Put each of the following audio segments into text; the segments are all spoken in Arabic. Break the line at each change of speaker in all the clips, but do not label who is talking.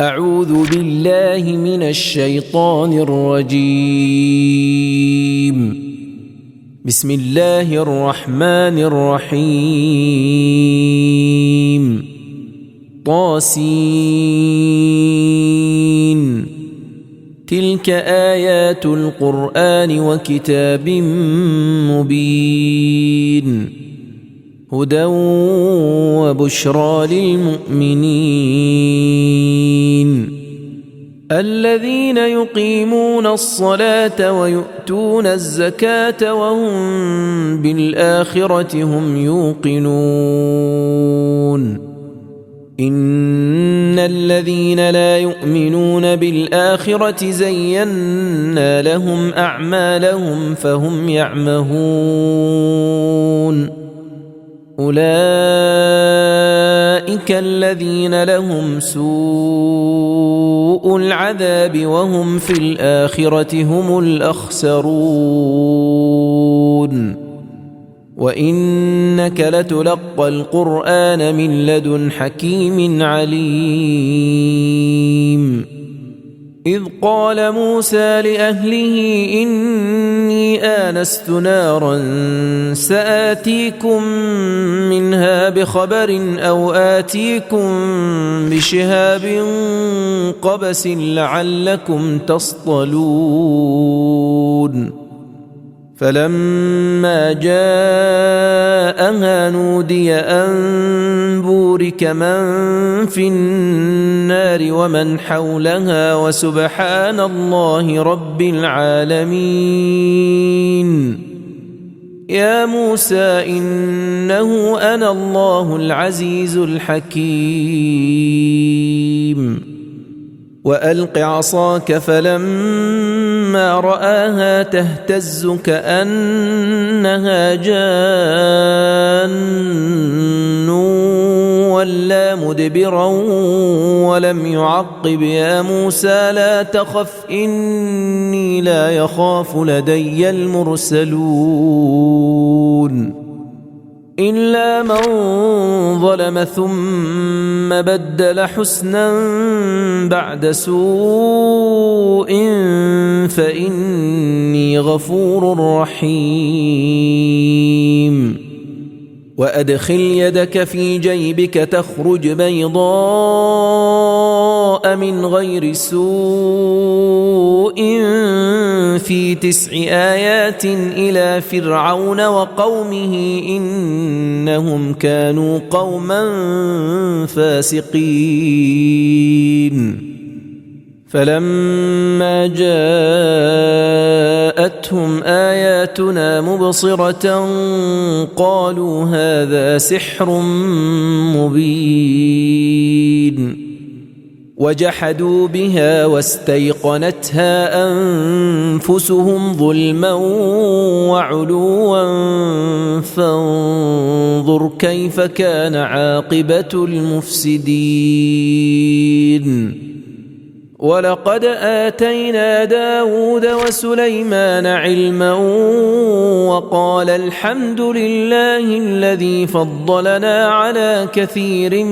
أعوذ بالله من الشيطان الرجيم. بسم الله الرحمن الرحيم. طاسين. تلك آيات القرآن وكتاب مبين، هدى وبشرى للمؤمنين الذين يقيمون الصلاة ويؤتون الزكاة وهم بالآخرة هم يوقنون. إن الذين لا يؤمنون بالآخرة زينا لهم أعمالهم فهم يعمهون. أولئك الذين لهم سوء العذاب وهم في الآخرة هم الأخسرون. وإنك لتلقى القرآن من لدن حكيم عليم. إذ قال موسى لأهله إني آنست نارا سآتيكم منها بخبر أو آتيكم بشهاب قبس لعلكم تصطلون. فلما جاءها نودي أن بورك من في النار ومن حولها وسبحان الله رب العالمين. يا موسى إنه أنا الله العزيز الحكيم. وألق عصاك فلما رآها تهتز كأنها جان ولا مدبرا ولم يعقب. يا موسى لا تخف إني لا يخاف لدي المرسلون. إلا من ظلم ثم بدل حسنا بعد سوء فإني غفور رحيم. وأدخل يدك في جيبك تخرج بيضاء من غير سوء في 9 آيات إلى فرعون وقومه إنهم كانوا قوما فاسقين. فلما جاءتهم آياتنا مبصرة قالوا هذا سحر مبين. وجحدوا بها واستيقنتها أنفسهم ظلما وعلوا فانظر كيف كان عاقبة المفسدين. ولقد آتينا داود وسليمان علما وقال الحمد لله الذي فضلنا على كثير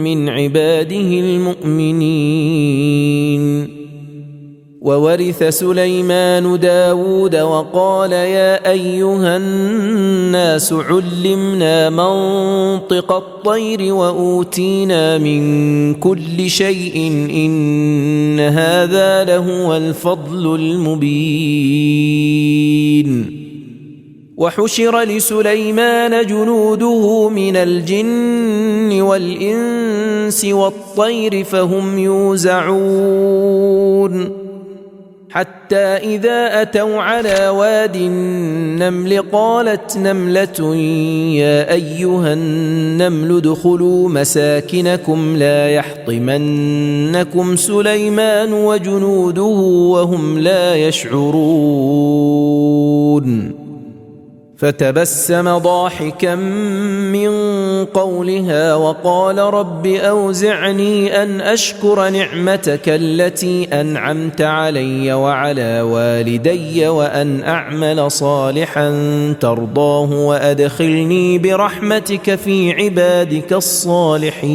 من عباده المؤمنين. وورث سليمان داود وقال يا أيها الناس علمنا منطق الطير وأوتينا من كل شيء إن هذا لهو الفضل المبين. وحشر لسليمان جنوده من الجن والإنس والطير فهم يوزعون. حتى إذا أتوا على واد النمل قالت نملة يا أيها النمل ادخلوا مساكنكم لا يحطمنكم سليمان وجنوده وهم لا يشعرون. فتبسم ضاحكا من قولها وقال رب أوزعني أن أشكر نعمتك التي أنعمت علي وعلى والدي وأن أعمل صالحا ترضاه وأدخلني برحمتك في عبادك الصالحين.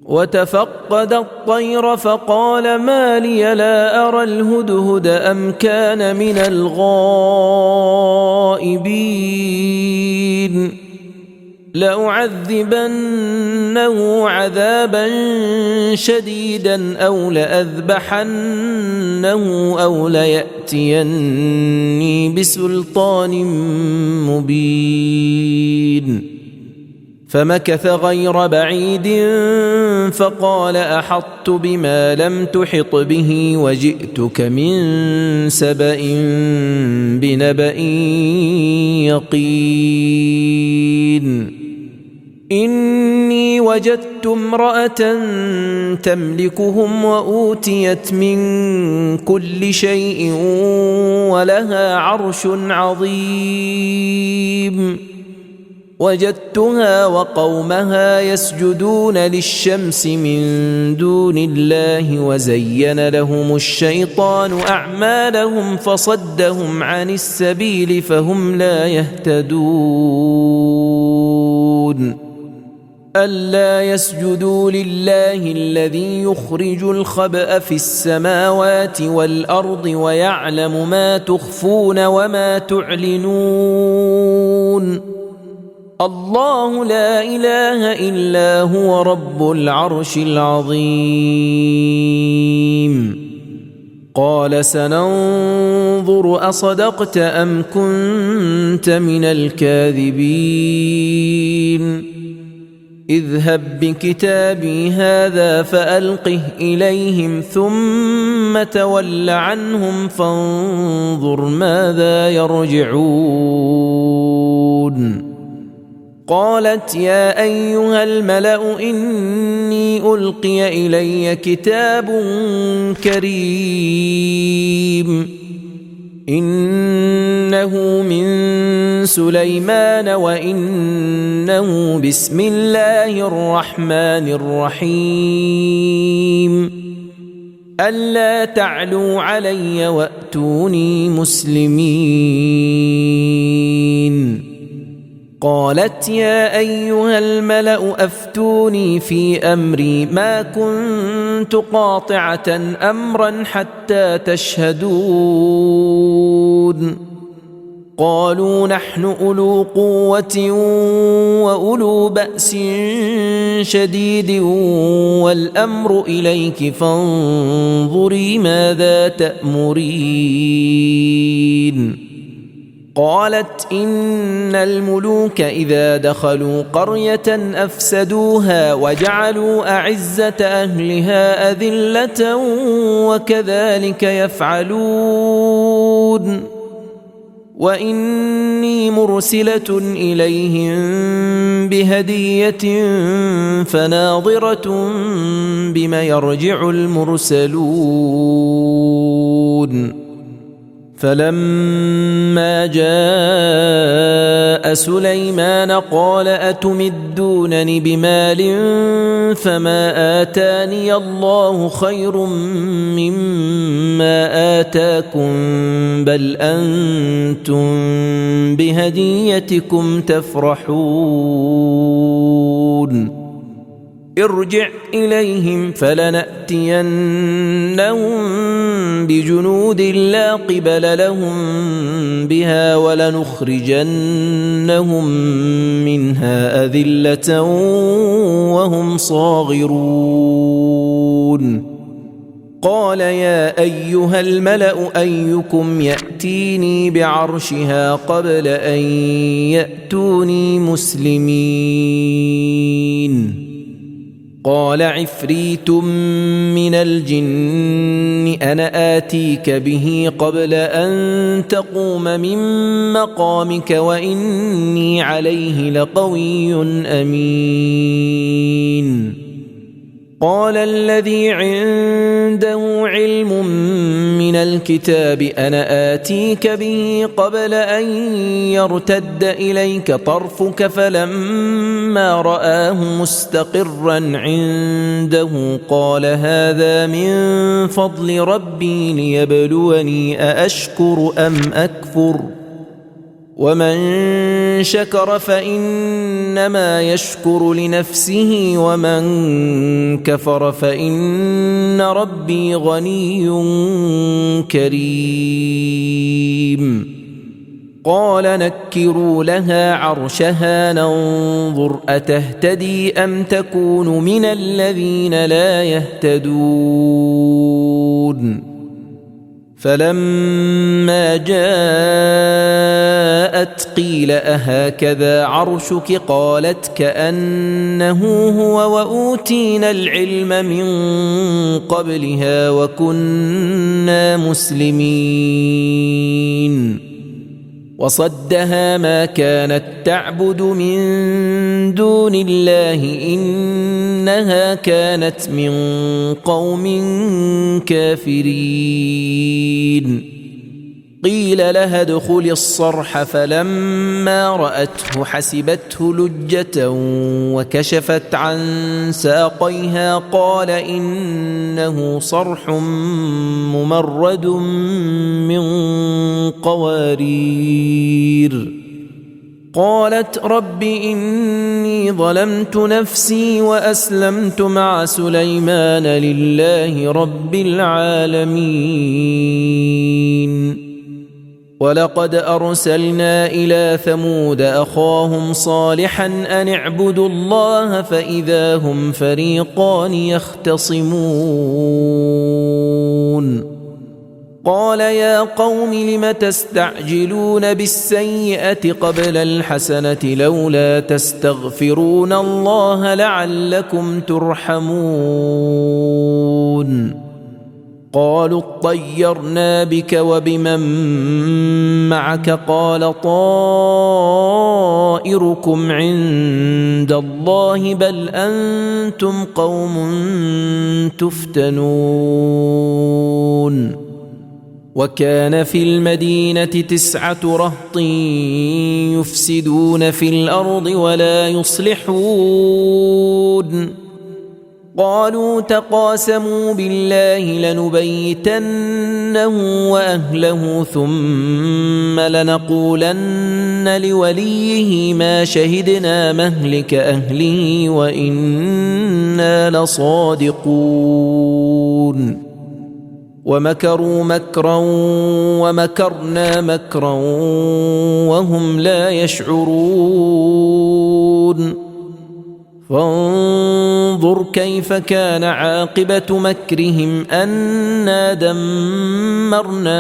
وتفقد الطير فقال ما لي لا أرى الهدهد أم كان من الغائبين لأعذبنه عذابا شديدا أو لأذبحنه أو ليأتيني بسلطان مبين فمكث غير بعيد فقال أحطت بما لم تحط به وجئتك من سبأ بنبأ يقين إني وجدت امرأة تملكهم وأوتيت من كل شيء ولها عرش عظيم وجدتها وقومها يسجدون للشمس من دون الله وزين لهم الشيطان أعمالهم فصدهم عن السبيل فهم لا يهتدون ألا يسجدوا لله الذي يخرج الخبأ في السماوات والأرض ويعلم ما تخفون وما تعلنون الله لا إله إلا هو رب العرش العظيم قال سننظر أصدقت أم كنت من الكاذبين اذهب بكتابي هذا فألقه إليهم ثم تول عنهم فانظر ماذا يرجعون قالت يا أيها الملأ إني ألقي إلي كتاب كريم إنه من سليمان وإنه بسم الله الرحمن الرحيم ألا تعلوا علي وأتوني مسلمين قالت يا أيها الملأ أفتوني في أمري ما كنت قاطعة أمرا حتى تشهدون قالوا نحن أولو قوة وأولو بأس شديد والأمر إليك فانظري ماذا تأمرين قالت إن الملوك إذا دخلوا قرية أفسدوها وجعلوا أعزة أهلها أذلة وكذلك يفعلون وإني مرسلة إليهم بهدية فناظرة بما يرجع المرسلون فلما جاء سليمان قال أتمدونني بمال فما آتاني الله خير مما آتاكم بل أنتم بهديتكم تفرحون ارجع إليهم فلنأتينهم بجنود لا قبل لهم بها ولنخرجنهم منها أذلة وهم صاغرون قال يا أيها الملأ أيكم يأتيني بعرشها قبل أن يأتوني مسلمين قال عفريت من الجن أنا آتيك به قبل أن تقوم من مقامك وإني عليه لقوي أمين قال الذي عنده علم من الكتاب أنا آتيك به قبل أن يرتد إليك طرفك فلما رآه مستقرا عنده قال هذا من فضل ربي ليبلوني أأشكر أم أكفر ومن شكر فإنما يشكر لنفسه ومن كفر فإن ربي غني كريم قال نكروا لها عرشها ننظر أتهتدي أم تكون من الذين لا يهتدون فلما جاءت قيل أهكذا عرشك قالت كأنه هو وأوتينا العلم من قبلها وكنا مسلمين وصدها ما كانت تعبد من دون الله إنها كانت من قوم كافرين قيل لها ادخل الصرح فلما رأته حسبته لجة وكشفت عن ساقيها قال إنه صرح ممرد من قوارير قالت رب إني ظلمت نفسي وأسلمت مع سليمان لله رب العالمين ولقد أرسلنا إلى ثمود أخاهم صالحا أن اعبدوا الله فإذا هم فريقان يختصمون قال يا قوم لم تستعجلون بالسيئة قبل الحسنة لولا تستغفرون الله لعلكم ترحمون قالوا اطيرنا بك وبمن معك قال طائركم عند الله بل أنتم قوم تفتنون وكان في المدينة 9 رهط يفسدون في الأرض ولا يصلحون قالوا تقاسموا بالله لنبيتنه وأهله ثم لنقولن لوليه ما شهدنا مهلك أهله وإنا لصادقون ومكروا مكرا ومكرنا مكرا وهم لا يشعرون فانظر كيف كان عاقبة مكرهم أنا دمرناهم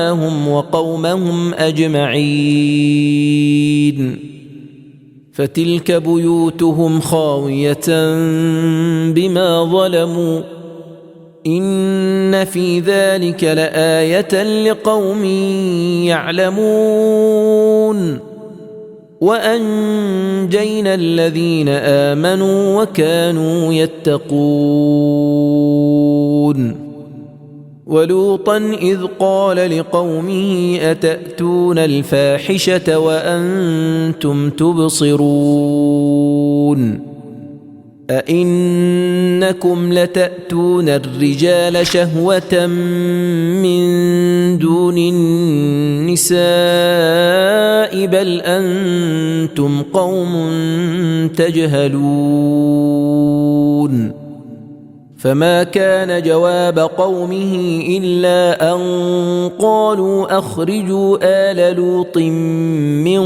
وقومهم أجمعين فتلك بيوتهم خاوية بما ظلموا إن في ذلك لآية لقوم يعلمون وأنجينا الذين آمنوا وكانوا يتقون ولوطا إذ قال لقومه أتأتون الفاحشة وأنتم تبصرون أئنكم لتأتون الرجال شهوة من دون النساء بل أنتم قوم تجهلون فما كان جواب قومه إلا أن قالوا أخرجوا آل لوط من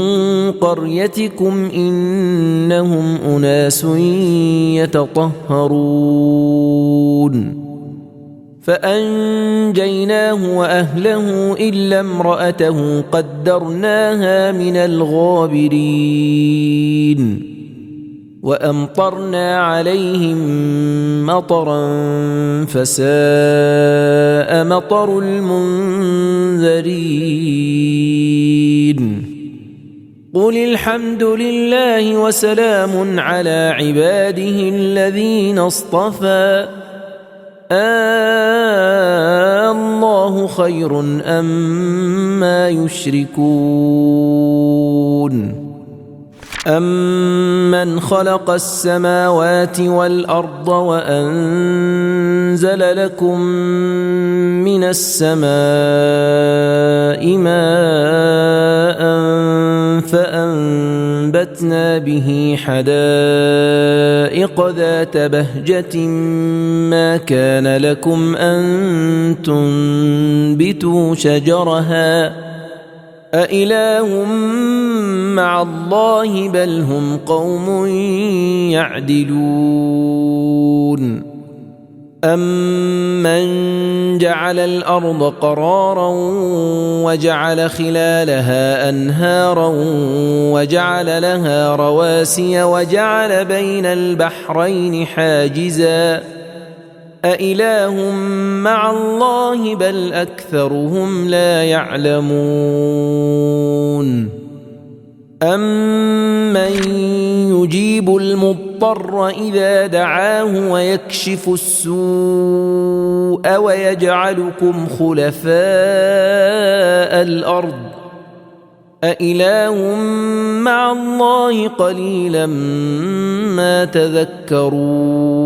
قريتكم إنهم أناس يتطهرون فأنجيناه وأهله إلا امرأته قدرناها من الغابرين وأمطرنا عليهم مطرا فساء مطر المنذرين قل الحمد لله وسلام على عباده الذين اصطفى الله خير أما يشركون أمن خلق السماوات والأرض وأنزل لكم من السماء ماء وأنبتنا به حدائق ذات بهجة ما كان لكم أن تنبتوا شجرها أإله مع الله بل هم قوم يعدلون أمن جعل الأرض قرارا وجعل خلالها أنهارا وجعل لها رواسي وجعل بين البحرين حاجزا أإله مع الله بل أكثرهم لا يعلمون أمن يجيب المضطر إذا دعاه ويكشف السوء ويجعلكم خلفاء الأرض أإله مع الله قليلا ما تذكرون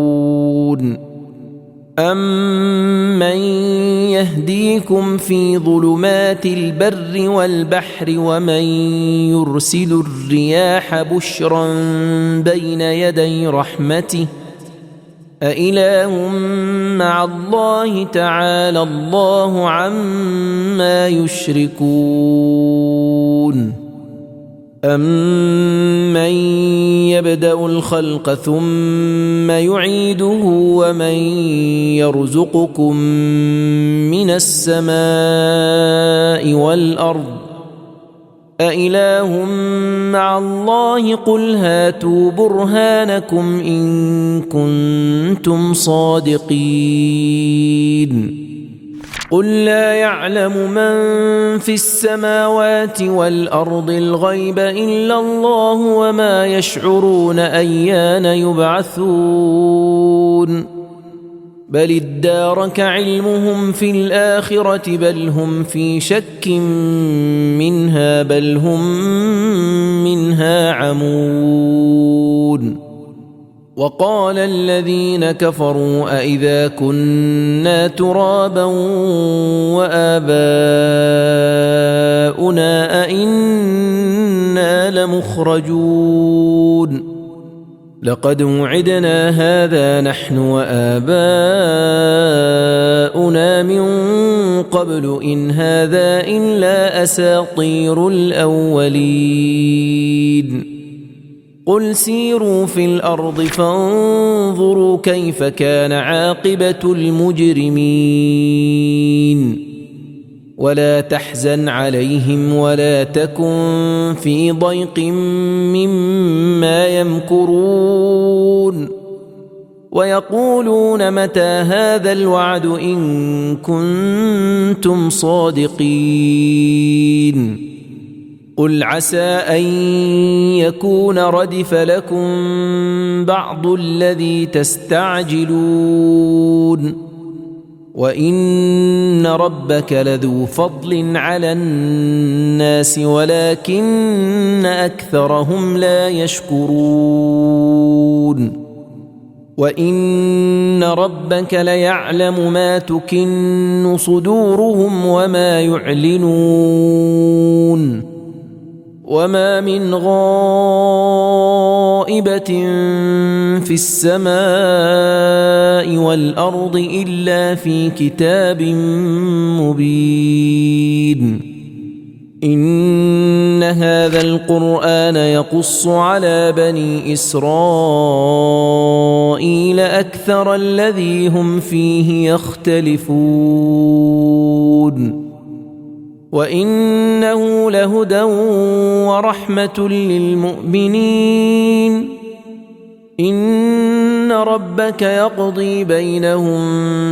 أمن يهديكم في ظلمات البر والبحر ومن يرسل الرياح بشرا بين يدي رحمته أإله مع الله تعالى الله عما يشركون أمن يبدأ الخلق ثم يعيده ومن يرزقكم من السماء والأرض أإله مع الله قل هاتوا برهانكم إن كنتم صادقين قل لا يعلم من في السماوات والأرض الغيب إلا الله وما يشعرون أيان يبعثون بل ادارك علمهم في الآخرة بل هم في شك منها بل هم منها عمون وقال الذين كفروا أئذا كنا ترابا وآباؤنا أئنا لمخرجون لقد وعدنا هذا نحن وآباؤنا من قبل إن هذا إلا أساطير الأولين قل سيروا في الأرض فانظروا كيف كان عاقبة المجرمين ولا تحزن عليهم ولا تكن في ضيق مما يمكرون ويقولون متى هذا الوعد إن كنتم صادقين قل عسى أن يكون ردف لكم بعض الذي تستعجلون وإن ربك لذو فضل على الناس ولكن أكثرهم لا يشكرون وإن ربك ليعلم ما تكن صدورهم وما يعلنون وما من غائبة في السماء والأرض إلا في كتاب مبين إن هذا القرآن يقص على بني إسرائيل أكثر الذي هم فيه يختلفون وإنه لهدى ورحمة للمؤمنين إن ربك يقضي بينهم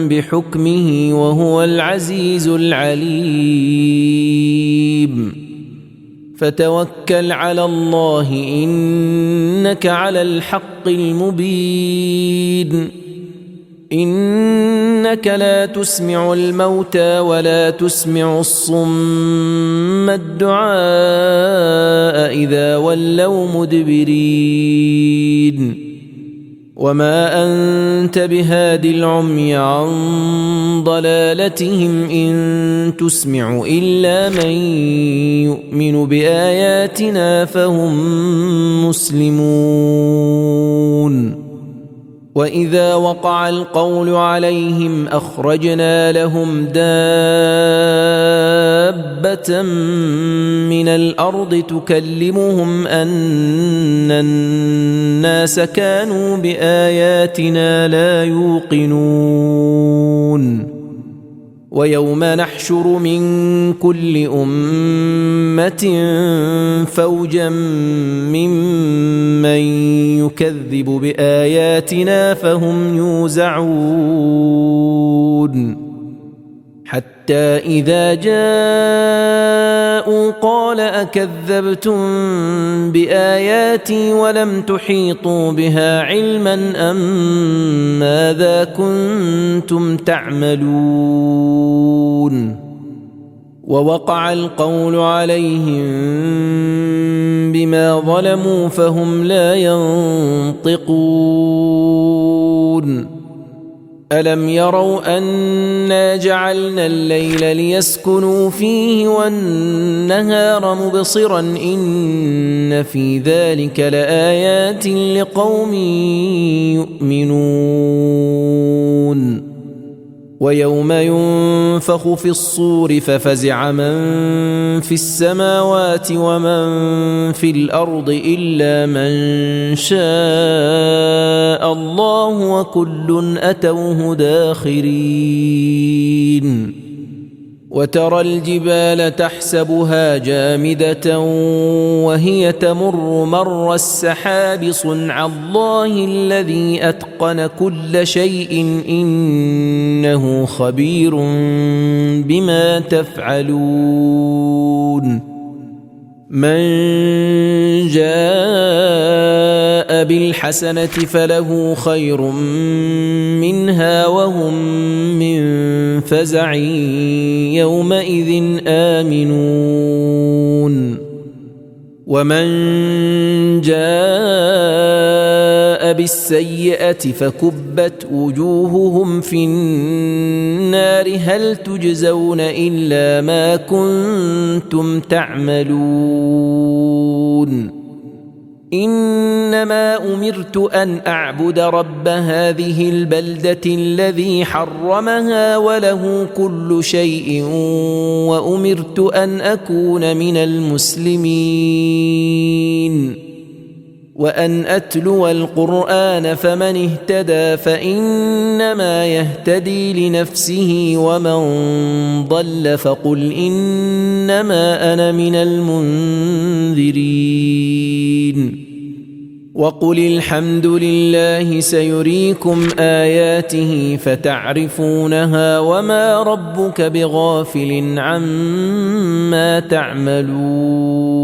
بحكمه وهو العزيز العليم فتوكل على الله إنك على الحق المبين إنك لا تسمع الموتى ولا تسمع الصم الدعاء إذا ولوا مدبرين وما أنت بهاد العمي عن ضلالتهم إن تسمع إلا من يؤمن بآياتنا فهم مسلمون وإذا وقع القول عليهم أخرجنا لهم دابة من الأرض تكلمهم أن الناس كانوا بآياتنا لا يوقنون ويوم نحشر من كل أمة فوجا ممن يكذب بآياتنا فهم يوزعون حتى إذا جاءوا قال أكذبتم بآياتي ولم تحيطوا بها علما أم ماذا كنتم تعملون ووقع القول عليهم بما ظلموا فهم لا ينطقون ألم يروا أنا جعلنا الليل ليسكنوا فيه والنهار مبصرا إن في ذلك لآيات لقوم يؤمنون ويوم ينفخ في الصور ففزع من في السماوات ومن في الأرض إلا من شاء الله وكل أتوه داخرين وترى الجبال تحسبها جامدة وهي تمر مر السحاب صنع الله الذي أتقن كل شيء إنه خبير بما تفعلون من جاء بالحسنة فله خير منها وهم من فزع يومئذ آمنون ومن جاء بالسيئة فكبت وجوههم في النار هل تجزون إلا ما كنتم تعملون إنما أمرت أن أعبد رب هذه البلدة الذي حرمها وله كل شيء وأمرت أن أكون من المسلمين وأن أتلو القرآن فمن اهتدى فإنما يهتدي لنفسه ومن ضل فقل إنما أنا من المنذرين وقل الحمد لله سيريكم آياته فتعرفونها وما ربك بغافل عما تعملون